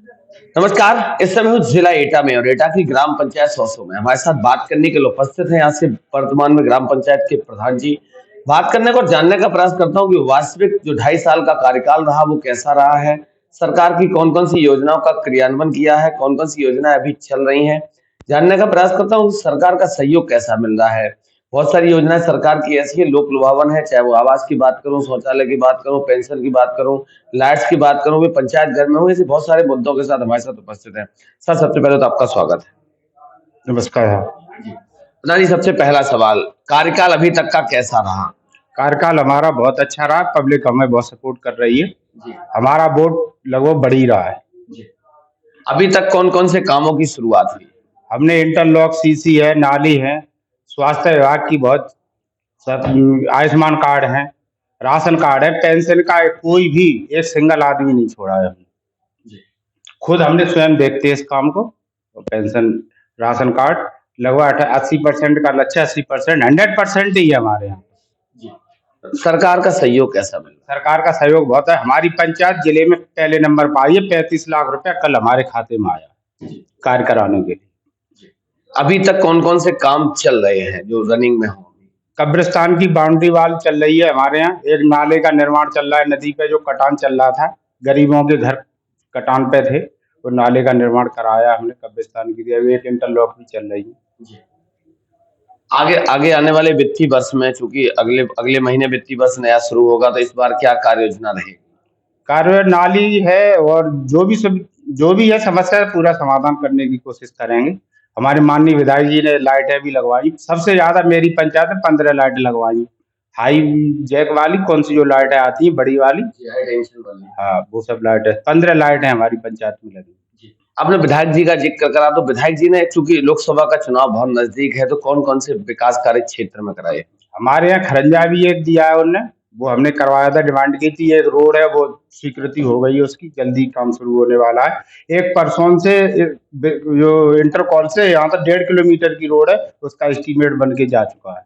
नमस्कार। इस समय हूँ जिला एटा में और एटा की ग्राम पंचायत सौसो में हमारे साथ बात करने के लिए उपस्थित हैं यहाँ से वर्तमान में ग्राम पंचायत के प्रधान जी। बात करने को और जानने का प्रयास करता हूँ कि वास्तविक जो 2.5 साल का कार्यकाल रहा वो कैसा रहा है। सरकार की कौन कौन सी योजनाओं का क्रियान्वयन किया है, कौन कौन सी योजनाएं अभी चल रही हैं। जानने का प्रयास करता हूँ कि सरकार का सहयोग कैसा मिल रहा है। बहुत सारी योजनाएं सरकार की ऐसी है, लोक लुभावन है, चाहे वो आवास की बात करूं, शौचालय की बात करूं, पेंशन की बात करूं, लाइट्स की बात करूं, वे पंचायत घर में हूं, ऐसे बहुत सारे मुद्दों के साथ हमारे साथ उपस्थित हैं। सर, सबसे पहले तो आपका स्वागत नमस्कार। है। प्रधान जी, सबसे पहला सवाल, कार्यकाल अभी तक का कैसा रहा। कार्यकाल हमारा बहुत अच्छा रहा, पब्लिक हमें बहुत सपोर्ट कर रही है। जी। हमारा वोट लगभग बढ़ ही रहा है। जी। अभी तक कौन कौन से कामों की शुरुआत हुई। हमने इंटरलॉक, सीसी है, नाली है, स्वास्थ्य विभाग की बहुत आयुष्मान कार्ड है, राशन कार्ड है, पेंशन का कोई भी एक सिंगल आदमी नहीं छोड़ा है हमने। जी। खुद हमने स्वयं देखते हैं इस काम को। और पेंशन, राशन कार्ड लगभग 80% का लक्ष्य, 80%, 100% ही है हमारे यहाँ। जी। सरकार का सहयोग कैसा मिला। सरकार का सहयोग बहुत है। हमारी पंचायत जिले में पहले नंबर पर आई है। 35 लाख रुपया कल हमारे खाते में आया जी। कार्य कराने के लिए। जी। अभी तक कौन कौन से काम चल रहे हैं जो रनिंग में हो। कब्रिस्तान की बाउंड्री वाल चल रही है हमारे यहाँ। एक नाले का निर्माण चल रहा है, नदी पे जो कटान चल रहा था, गरीबों के घर कटान पे थे, वो नाले का निर्माण कराया हमने कब्रिस्तान की। एक इंटरलॉक भी चल रही है। जी। आगे आगे आने वाले वित्तीय वर्ष में, चूंकि अगले अगले महीने वित्तीय वर्ष नया शुरू होगा, तो इस बार क्या कार्य योजना रहेगी। कार्य नाली है और जो भी है समस्या का पूरा समाधान करने की कोशिश करेंगे। हमारे माननीय विधायक जी ने लाइटें भी लगवाई। सबसे ज्यादा मेरी पंचायत में 15 लाइट लगवाई। हाई जैक वाली कौन सी जो लाइटें आती है बड़ी वाली, हाई टेंशन वाली। हाँ वो सब लाइटें 15 लाइटें हमारी पंचायत में लगी। जी। आपने विधायक जी का जिक्र करा, तो विधायक जी ने, चूंकि लोकसभा का चुनाव बहुत नजदीक है, तो कौन कौन से विकास कार्य क्षेत्र में कराए। हमारे यहाँ खरंजा भी एक दिया है उनने, वो हमने करवाया था, डिमांड की थी। एक रोड है वो स्वीकृति हो गई है उसकी, जल्दी काम शुरू होने वाला है। एक परसों से जो इंटर कॉल से यहाँ तक 1.5 किलोमीटर की रोड है, उसका एस्टीमेट बन के जा चुका है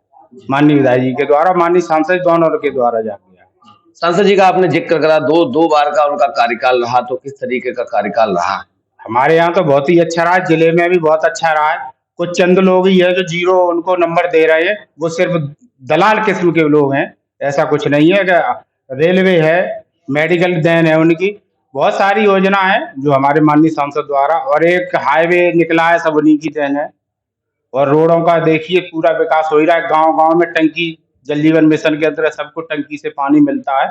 माननीय विधायक जी के द्वारा, माननीय सांसद दोनों के द्वारा जा गया। सांसद जी का आपने जिक्र करा, दो दो बार का उनका कार्यकाल रहा, तो किस तरीके का कार्यकाल रहा। हमारे यहाँ तो बहुत ही अच्छा रहा है, जिले में भी बहुत अच्छा रहा है। कुछ चंद लोग ही है जो जीरो उनको नंबर दे रहे हैं, वो सिर्फ दलाल किस्म के लोग हैं। ऐसा कुछ नहीं है कि रेलवे है, मेडिकल देन है उनकी। बहुत सारी योजना है जो हमारे माननीय सांसद द्वारा, और एक हाईवे निकला है, सब उन्हीं की देन है। और रोडों का देखिए पूरा विकास हो ही रहा है। गांव गांव में टंकी, जल जीवन मिशन के अंतर्गत सबको टंकी से पानी मिलता है।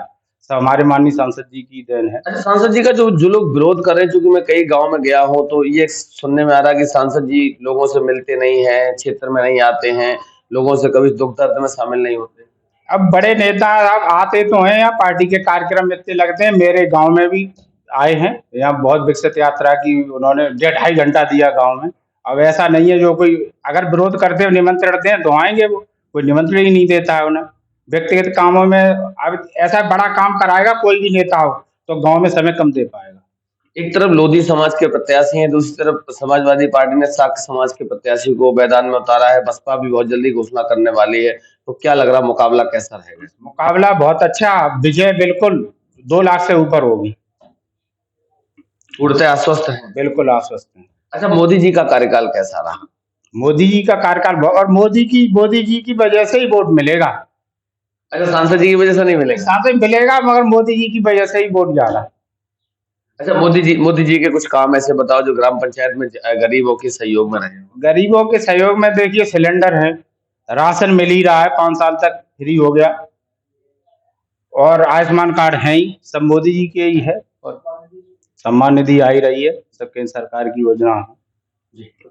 सब हमारे माननीय सांसद जी की देन है। अच्छा, सांसद जी का जो जो लोग विरोध कर रहे हैं, चूंकि मैं कई गांव में गया हूं, तो ये सुनने में आ रहा है कि सांसद जी लोगों से मिलते नहीं हैं, क्षेत्र में नहीं आते हैं, लोगों से कभी दुख दर्द में शामिल नहीं होते। अब बड़े नेता अब आते तो हैं, यहाँ पार्टी के कार्यक्रम इतने लगते हैं। मेरे गांव में भी आए हैं, यहाँ बहुत विकसित यात्रा की उन्होंने 1.5 घंटा दिया गांव में। अब ऐसा नहीं है जो कोई अगर विरोध करते हो निमंत्रण दें तो आएंगे, वो कोई निमंत्रण ही नहीं देता है उन्हें। व्यक्तिगत कामों में अब ऐसा बड़ा काम कराएगा कोई भी नेता हो तो गांव में समय कम दे पाएगा। एक तरफ लोधी समाज के प्रत्याशी हैं, दूसरी तरफ समाजवादी पार्टी ने शाक्य समाज के प्रत्याशी को मैदान में उतारा है। बसपा भी बहुत जल्दी घोषणा करने वाली है, तो क्या लग रहा है मुकाबला कैसा रहेगा। मुकाबला बहुत अच्छा, विजय बिल्कुल 2 लाख से ऊपर होगी। पूर्णतः आश्वस्त है। बिल्कुल आश्वस्त है। अच्छा, मोदी जी का कार्यकाल कैसा रहा। मोदी जी का कार्यकाल और मोदी जी की वजह से ही वोट मिलेगा। अच्छा, सांसद जी की वजह से नहीं मिलेगा। सांसद मिलेगा मगर मोदी जी की वजह से ही वोट ज्यादा। अच्छा, मोदी जी के कुछ काम ऐसे बताओ जो ग्राम पंचायत में गरीबों के सहयोग में रहे। गरीबों के सहयोग में देखिए सिलेंडर है, राशन मिल ही रहा है, 5 साल तक फ्री हो गया, और आयुष्मान कार्ड है ही, सब मोदी जी के ही है। और सम्मान निधि आ ही रही है, सब केंद्र सरकार की योजना है।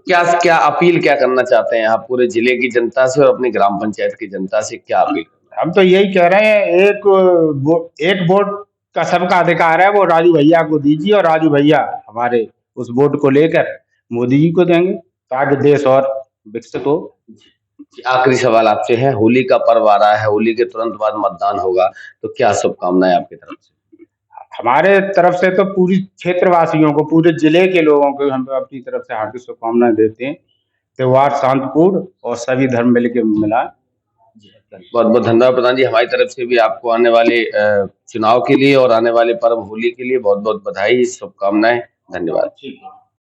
क्या क्या अपील क्या करना चाहते हैं आप पूरे जिले की जनता से और अपनी ग्राम पंचायत की जनता से, क्या अपील। हम तो यही कह रहे हैं, एक वोट का सबका अधिकार है, वो राजू भैया को दीजिए, और राजू भैया हमारे उस वोट को लेकर मोदी जी को देंगे ताकि देश और विकसित हो। आखिरी सवाल आपसे है, होली का पर्व आ रहा है, होली के तुरंत बाद मतदान होगा, तो क्या शुभकामनाएं आपकी तरफ से। हमारे तरफ से तो पूरी क्षेत्रवासियों को, पूरे जिले के लोगों को हम अपनी तरफ से हार्दिक शुभकामनाएं देते हैं। त्योहार शांतिपूर्ण और सभी धर्म मिलकर मनाएं। बहुत बहुत धन्यवाद प्रधान जी, हमारी तरफ से भी आपको आने वाले चुनाव के लिए और आने वाले पर्व होली के लिए बहुत बहुत बधाई, शुभकामनाएं। धन्यवाद। ठीक है।